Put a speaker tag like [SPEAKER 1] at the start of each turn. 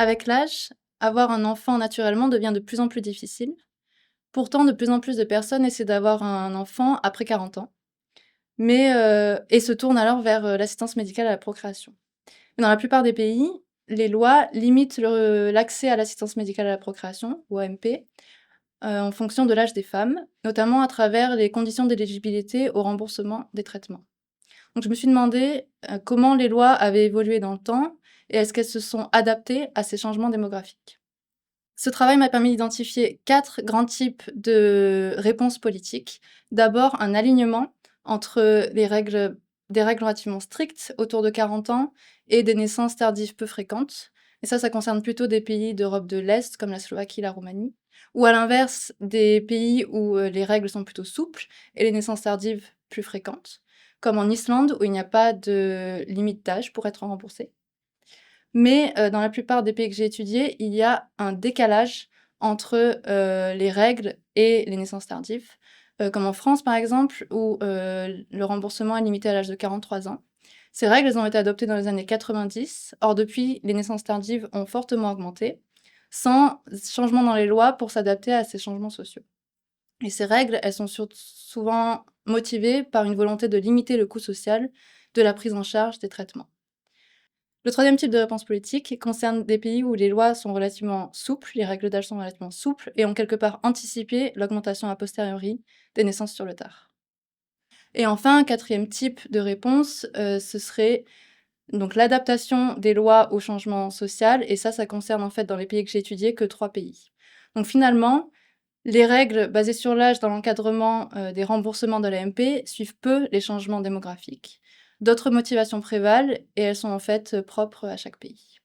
[SPEAKER 1] Avec l'âge, avoir un enfant naturellement devient de plus en plus difficile. Pourtant, de plus en plus de personnes essaient d'avoir un enfant après 40 ans, et se tournent alors vers, l'assistance médicale à la procréation. Dans la plupart des pays, les lois limitent l'accès à l'assistance médicale à la procréation, ou AMP, en fonction de l'âge des femmes, notamment à travers les conditions d'éligibilité au remboursement des traitements. Donc je me suis demandé, comment les lois avaient évolué dans le temps et est-ce qu'elles se sont adaptées à ces changements démographiques? Ce travail m'a permis d'identifier 4 grands types de réponses politiques. D'abord, un alignement entre des règles relativement strictes autour de 40 ans et des naissances tardives peu fréquentes. Et ça concerne plutôt des pays d'Europe de l'Est comme la Slovaquie, la Roumanie. Ou à l'inverse, des pays où les règles sont plutôt souples et les naissances tardives plus fréquentes, comme en Islande où il n'y a pas de limite d'âge pour être remboursé. Mais dans la plupart des pays que j'ai étudiés, il y a un décalage entre, les règles et les naissances tardives, comme en France, par exemple, où, le remboursement est limité à l'âge de 43 ans. Ces règles, elles ont été adoptées dans les années 90. Or depuis, les naissances tardives ont fortement augmenté, sans changement dans les lois pour s'adapter à ces changements sociaux. Et ces règles, elles sont souvent motivées par une volonté de limiter le coût social de la prise en charge des traitements. Le troisième type de réponse politique concerne des pays où les lois sont relativement souples, les règles d'âge sont relativement souples et ont quelque part anticipé l'augmentation a posteriori des naissances sur le tard. Et enfin, quatrième type de réponse, ce serait donc l'adaptation des lois au changement social et ça concerne en fait dans les pays que j'ai étudiés que 3 pays. Donc finalement, les règles basées sur l'âge dans l'encadrement, des remboursements de l'AMP suivent peu les changements démographiques. D'autres motivations prévalent et elles sont en fait, propres à chaque pays.